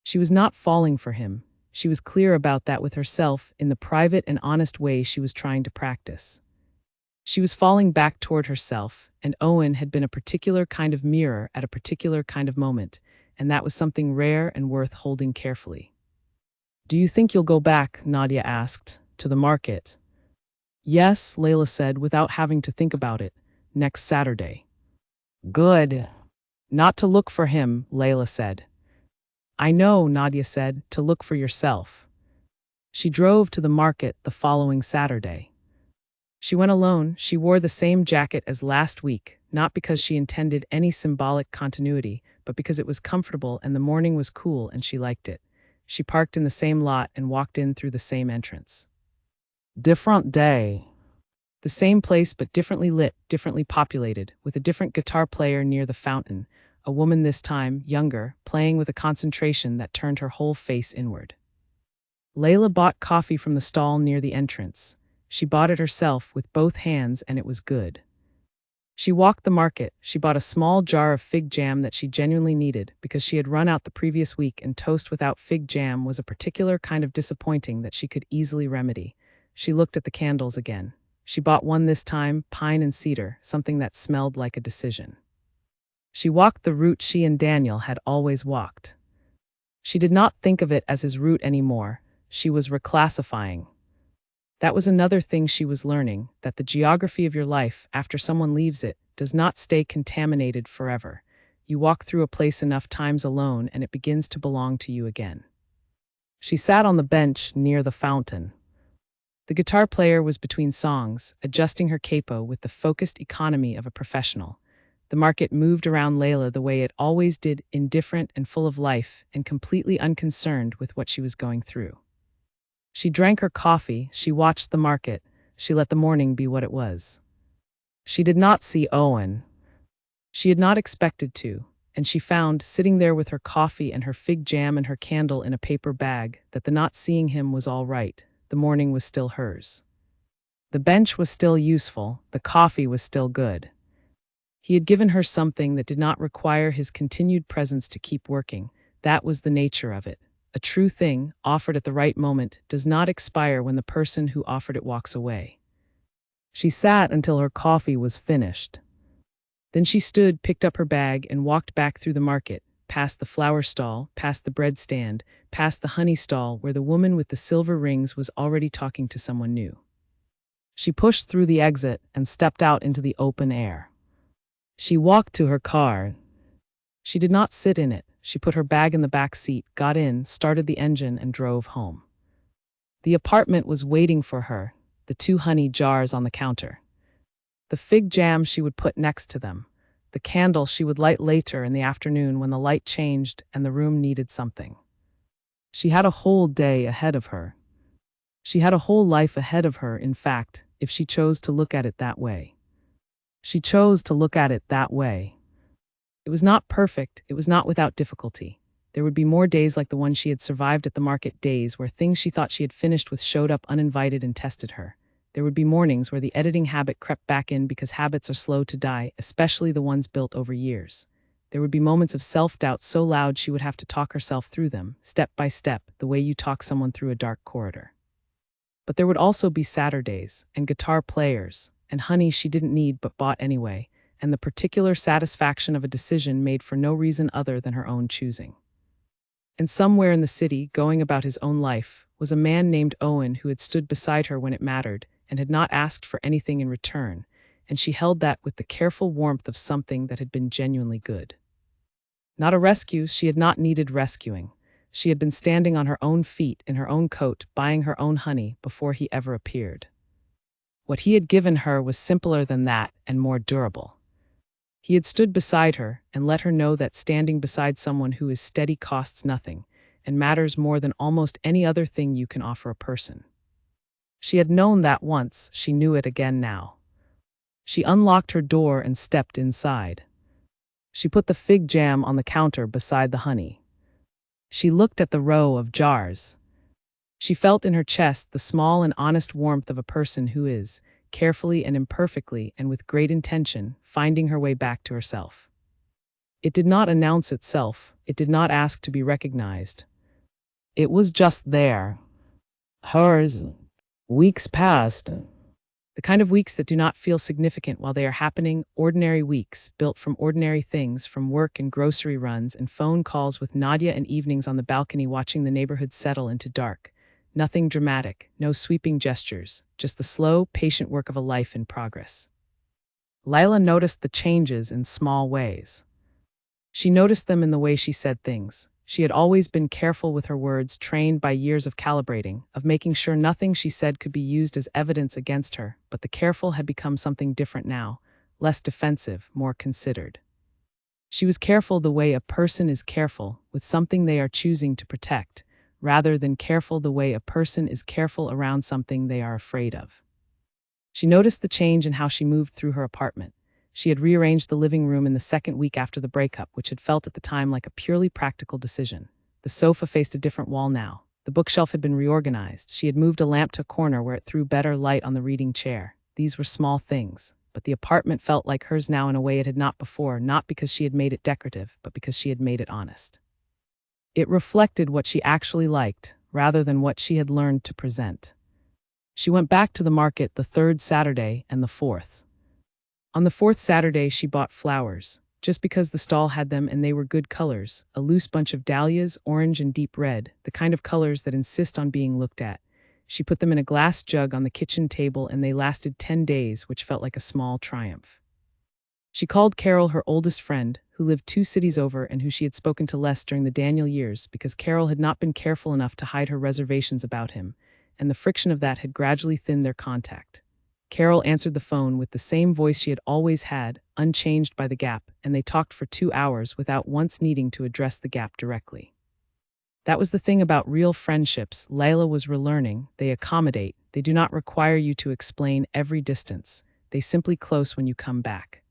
She was not falling for him. She was clear about that with herself in the private and honest way she was trying to practice. She was falling back toward herself, and Owen had been a particular kind of mirror at a particular kind of moment, and that was something rare and worth holding carefully. "Do you think you'll go back," Nadia asked, "to the market?" "Yes," Layla said without having to think about it, "next Saturday." "Good." "Not to look for him," Layla said. "I know," Nadia said, "to look for yourself." She drove to the market the following Saturday. She went alone. She wore the same jacket as last week, not because she intended any symbolic continuity, but because it was comfortable and the morning was cool and she liked it. She parked in the same lot and walked in through the same entrance. Different day. The same place but differently lit, differently populated, with a different guitar player near the fountain, a woman this time, younger, playing with a concentration that turned her whole face inward. Layla bought coffee from the stall near the entrance. She bought it herself with both hands and it was good. She walked the market. She bought a small jar of fig jam that she genuinely needed because she had run out the previous week and toast without fig jam was a particular kind of disappointing that she could easily remedy. She looked at the candles again. She bought one this time, pine and cedar, something that smelled like a decision. She walked the route she and Daniel had always walked. She did not think of it as his route anymore. She was reclassifying. That was another thing she was learning, that the geography of your life, after someone leaves it, does not stay contaminated forever. You walk through a place enough times alone and it begins to belong to you again. She sat on the bench near the fountain. The guitar player was between songs, adjusting her capo with the focused economy of a professional. The market moved around Layla the way it always did, indifferent and full of life, and completely unconcerned with what she was going through. She drank her coffee, she watched the market, she let the morning be what it was. She did not see Owen. She had not expected to, and she found, sitting there with her coffee and her fig jam and her candle in a paper bag, that the not seeing him was all right. The morning was still hers. The bench was still useful, the coffee was still good. He had given her something that did not require his continued presence to keep working. That was the nature of it. A true thing, offered at the right moment, does not expire when the person who offered it walks away. She sat until her coffee was finished. Then she stood, picked up her bag, and walked back through the market, past the flower stall, past the bread stand, past the honey stall where the woman with the silver rings was already talking to someone new. She pushed through the exit and stepped out into the open air. She walked to her car. She did not sit in it. She put her bag in the back seat, got in, started the engine, and drove home. The apartment was waiting for her, the 2 honey jars on the counter. The fig jam she would put next to them, the candle she would light later in the afternoon when the light changed and the room needed something. She had a whole day ahead of her. She had a whole life ahead of her, in fact, if she chose to look at it that way. She chose to look at it that way. It was not perfect, it was not without difficulty. There would be more days like the one she had survived at the market, days where things she thought she had finished with showed up uninvited and tested her. There would be mornings where the editing habit crept back in because habits are slow to die, especially the ones built over years. There would be moments of self-doubt so loud she would have to talk herself through them, step by step, the way you talk someone through a dark corridor. But there would also be Saturdays, and guitar players, and honey she didn't need but bought anyway, and the particular satisfaction of a decision made for no reason other than her own choosing. And somewhere in the city, going about his own life, was a man named Owen who had stood beside her when it mattered and had not asked for anything in return, and she held that with the careful warmth of something that had been genuinely good. Not a rescue, she had not needed rescuing. She had been standing on her own feet, in her own coat, buying her own honey before he ever appeared. What he had given her was simpler than that and more durable. He had stood beside her and let her know that standing beside someone who is steady costs nothing and matters more than almost any other thing you can offer a person. She had known that once, she knew it again now. She unlocked her door and stepped inside. She put the fig jam on the counter beside the honey. She looked at the row of jars. She felt in her chest the small and honest warmth of a person who is, carefully and imperfectly and with great intention, finding her way back to herself. It did not announce itself. It did not ask to be recognized. It was just there. Hers. Weeks passed. The kind of weeks that do not feel significant while they are happening, ordinary weeks, built from ordinary things, from work and grocery runs and phone calls with Nadia and evenings on the balcony watching the neighborhood settle into dark. Nothing dramatic, no sweeping gestures, just the slow, patient work of a life in progress. Lila noticed the changes in small ways. She noticed them in the way she said things. She had always been careful with her words, trained by years of calibrating, of making sure nothing she said could be used as evidence against her, but the careful had become something different now, less defensive, more considered. She was careful the way a person is careful with something they are choosing to protect, rather than careful the way a person is careful around something they are afraid of. She noticed the change in how she moved through her apartment. She had rearranged the living room in the second week after the breakup, which had felt at the time like a purely practical decision. The sofa faced a different wall now. The bookshelf had been reorganized. She had moved a lamp to a corner where it threw better light on the reading chair. These were small things, but the apartment felt like hers now in a way it had not before, not because she had made it decorative, but because she had made it honest. It reflected what she actually liked, rather than what she had learned to present. She went back to the market the 3rd Saturday and the 4th. On the 4th Saturday, she bought flowers, just because the stall had them and they were good colors, a loose bunch of dahlias, orange and deep red, the kind of colors that insist on being looked at. She put them in a glass jug on the kitchen table and they lasted 10 days, which felt like a small triumph. She called Carol her oldest friend, who lived 2 cities over and who she had spoken to less during the Daniel years because Carol had not been careful enough to hide her reservations about him, and the friction of that had gradually thinned their contact. Carol answered the phone with the same voice she had always had, unchanged by the gap, and they talked for 2 hours without once needing to address the gap directly. That was the thing about real friendships Layla was relearning. They accommodate, they do not require you to explain every distance. They simply close when you come back.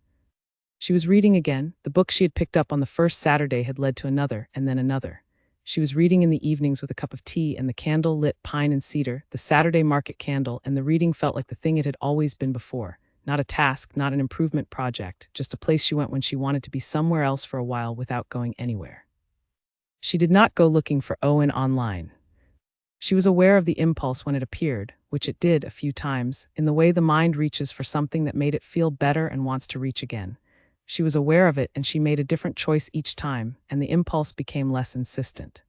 She was reading again. The book she had picked up on the first Saturday had led to another, and then another. She was reading in the evenings with a cup of tea and the candle-lit pine and cedar, the Saturday market candle, and the reading felt like the thing it had always been before. Not a task, not an improvement project, just a place she went when she wanted to be somewhere else for a while without going anywhere. She did not go looking for Owen online. She was aware of the impulse when it appeared, which it did a few times, in the way the mind reaches for something that made it feel better and wants to reach again. She was aware of it and she made a different choice each time, and the impulse became less insistent.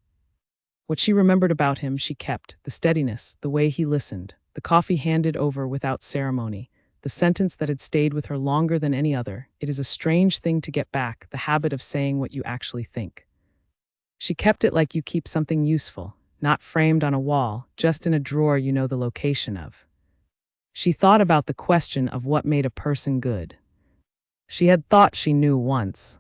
What she remembered about him she kept, the steadiness, the way he listened, the coffee handed over without ceremony, the sentence that had stayed with her longer than any other. It is a strange thing to get back, the habit of saying what you actually think. She kept it like you keep something useful, not framed on a wall, just in a drawer you know the location of. She thought about the question of what made a person good. She had thought she knew once.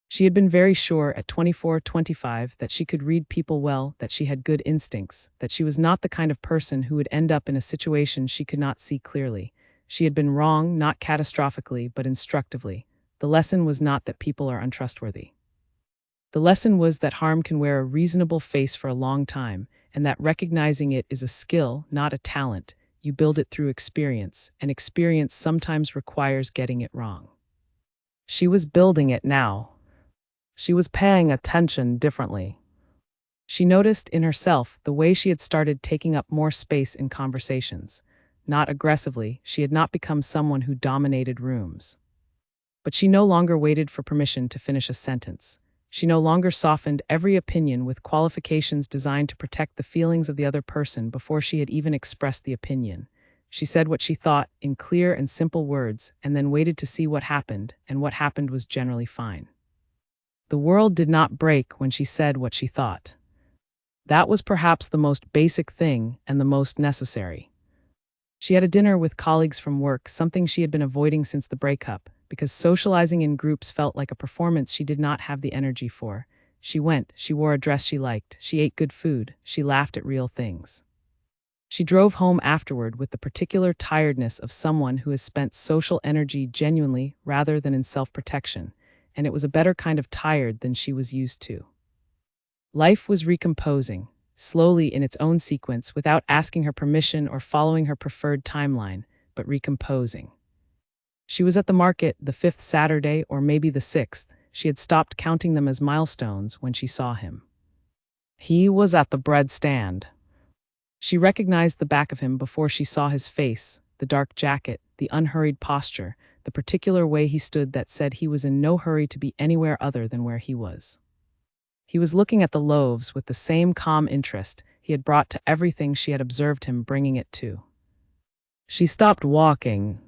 She had been very sure at 24, 25 that she could read people well, that she had good instincts, that she was not the kind of person who would end up in a situation she could not see clearly. She had been wrong, not catastrophically, but instructively. The lesson was not that people are untrustworthy. The lesson was that harm can wear a reasonable face for a long time, and that recognizing it is a skill, not a talent. You build it through experience, and experience sometimes requires getting it wrong. She was building it now. She was paying attention differently. She noticed in herself the way she had started taking up more space in conversations. Not aggressively, she had not become someone who dominated rooms. But she no longer waited for permission to finish a sentence. She no longer softened every opinion with qualifications designed to protect the feelings of the other person before she had even expressed the opinion. She said what she thought in clear and simple words, and then waited to see what happened, and what happened was generally fine. The world did not break when she said what she thought. That was perhaps the most basic thing and the most necessary. She had a dinner with colleagues from work, something she had been avoiding since the breakup, because socializing in groups felt like a performance she did not have the energy for. She went, she wore a dress she liked, she ate good food, she laughed at real things. She drove home afterward with the particular tiredness of someone who has spent social energy genuinely rather than in self-protection, and it was a better kind of tired than she was used to. Life was recomposing, slowly in its own sequence without asking her permission or following her preferred timeline, but recomposing. She was at the market the 5th Saturday or maybe the 6th. She had stopped counting them as milestones when she saw him. He was at the bread stand. She recognized the back of him before she saw his face, the dark jacket, the unhurried posture, the particular way he stood that said he was in no hurry to be anywhere other than where he was. He was looking at the loaves with the same calm interest he had brought to everything she had observed him bringing it to. She stopped walking.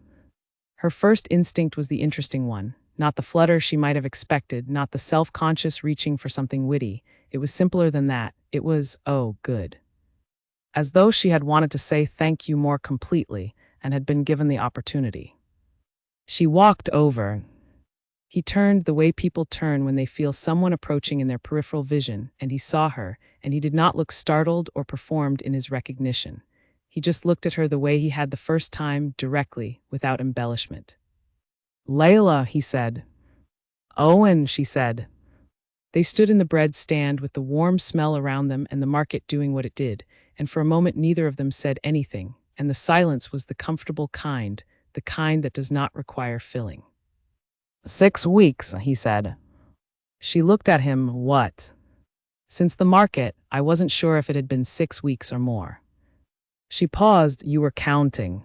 Her first instinct was the interesting one, not the flutter she might have expected, not the self-conscious reaching for something witty. It was simpler than that. It was, oh, good. As though she had wanted to say thank you more completely and had been given the opportunity. She walked over. He turned the way people turn when they feel someone approaching in their peripheral vision, and he saw her, and he did not look startled or performed in his recognition. He just looked at her the way he had the first time, directly, without embellishment. "Layla," he said. "Owen," she said. They stood in the bread stand with the warm smell around them and the market doing what it did, and for a moment neither of them said anything, and the silence was the comfortable kind, the kind that does not require filling. 6 weeks, he said. She looked at him, what? Since the market, I wasn't sure if it had been 6 weeks or more. She paused, you were counting.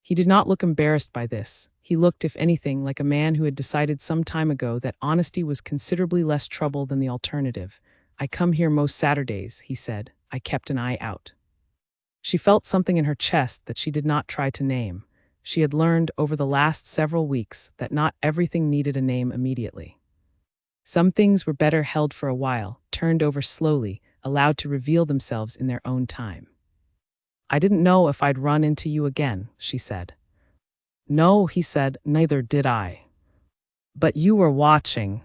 He did not look embarrassed by this. He looked, if anything, like a man who had decided some time ago that honesty was considerably less trouble than the alternative. I come here most Saturdays, he said. I kept an eye out. She felt something in her chest that she did not try to name. She had learned over the last several weeks that not everything needed a name immediately. Some things were better held for a while, turned over slowly, allowed to reveal themselves in their own time. I didn't know if I'd run into you again, she said. No, he said, neither did I. But you were watching.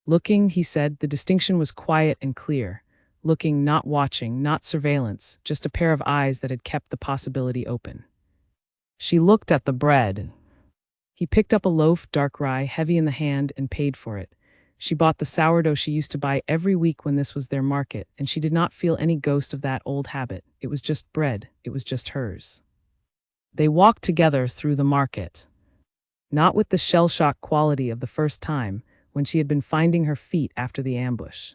Looking, he said, the distinction was quiet and clear. Looking, not watching, not surveillance, just a pair of eyes that had kept the possibility open. She looked at the bread. He picked up a loaf, dark rye, heavy in the hand, and paid for it. She bought the sourdough she used to buy every week when this was their market, and she did not feel any ghost of that old habit. It was just bread. It was just hers. They walked together through the market. Not with the shell-shock quality of the first time, when she had been finding her feet after the ambush.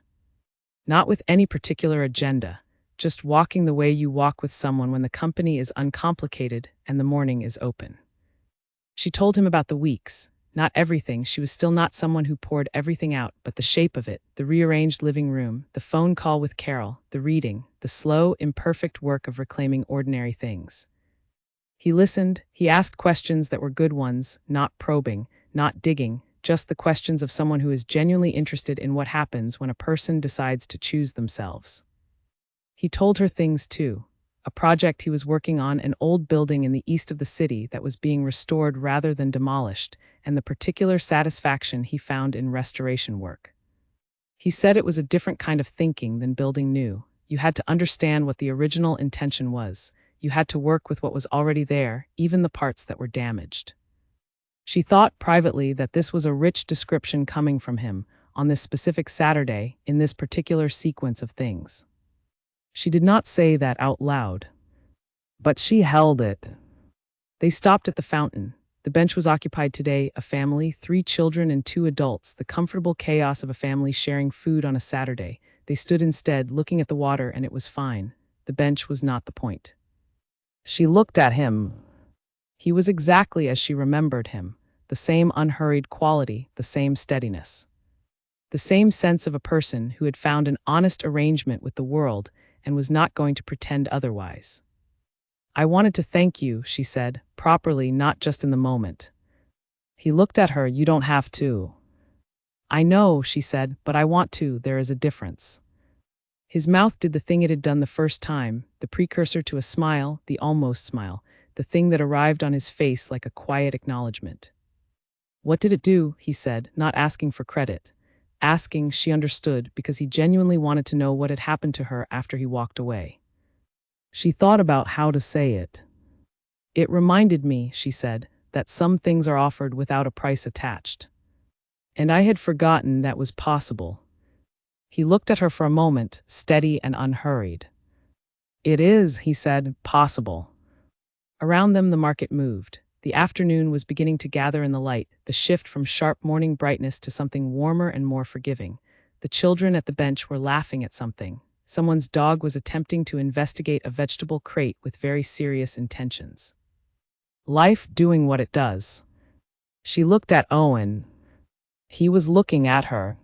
Not with any particular agenda, just walking the way you walk with someone when the company is uncomplicated and the morning is open. She told him about the weeks. Not everything, she was still not someone who poured everything out, but the shape of it, the rearranged living room, the phone call with Carol, the reading, the slow, imperfect work of reclaiming ordinary things. He listened, he asked questions that were good ones, not probing, not digging, just the questions of someone who is genuinely interested in what happens when a person decides to choose themselves. He told her things too. A project he was working on, an old building in the east of the city that was being restored rather than demolished, and the particular satisfaction he found in restoration work. He said it was a different kind of thinking than building new. You had to understand what the original intention was. You had to work with what was already there, even the parts that were damaged. She thought privately that this was a rich description coming from him on this specific Saturday in this particular sequence of things. She did not say that out loud, but she held it. They stopped at the fountain. The bench was occupied today, a family, 3 children and 2 adults, the comfortable chaos of a family sharing food on a Saturday. They stood instead, looking at the water, and it was fine. The bench was not the point. She looked at him. He was exactly as she remembered him, the same unhurried quality, the same steadiness. The same sense of a person who had found an honest arrangement with the world and was not going to pretend otherwise. I wanted to thank you, she said, properly, not just in the moment. He looked at her. You don't have to. I know, she said, but I want to. There is a difference. His mouth did the thing it had done the first time, the precursor to a smile, the almost smile, the thing that arrived on his face like a quiet acknowledgement. What did it do? He said, not asking for credit. Asking, she understood, because he genuinely wanted to know what had happened to her after he walked away. She thought about how to say it. It reminded me, she said, that some things are offered without a price attached. And I had forgotten that was possible. He looked at her for a moment, steady and unhurried. It is, he said, possible. Around them the market moved. The afternoon was beginning to gather in the light, the shift from sharp morning brightness to something warmer and more forgiving. The children at the bench were laughing at something. Someone's dog was attempting to investigate a vegetable crate with very serious intentions. Life doing what it does. She looked at Owen. He was looking at her.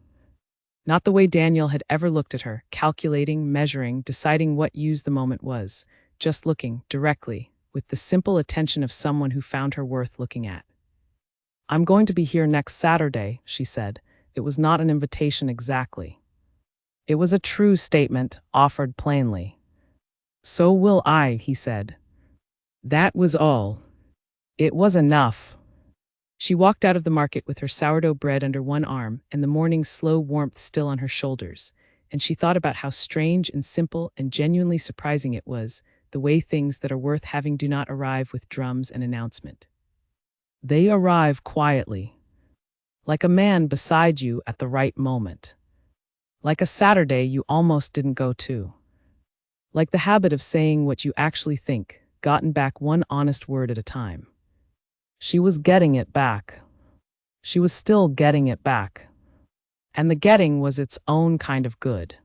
Not the way Daniel had ever looked at her, calculating, measuring, deciding what use the moment was, just looking, directly, with the simple attention of someone who found her worth looking at. I'm going to be here next Saturday, she said. It was not an invitation exactly. It was a true statement, offered plainly. So will I, he said. That was all. It was enough. She walked out of the market with her sourdough bread under one arm and the morning's slow warmth still on her shoulders, and she thought about how strange and simple and genuinely surprising it was, the way things that are worth having do not arrive with drums and announcement. They arrive quietly, like a man beside you at the right moment. Like a Saturday you almost didn't go to. Like the habit of saying what you actually think, gotten back one honest word at a time. She was getting it back. She was still getting it back. And the getting was its own kind of good.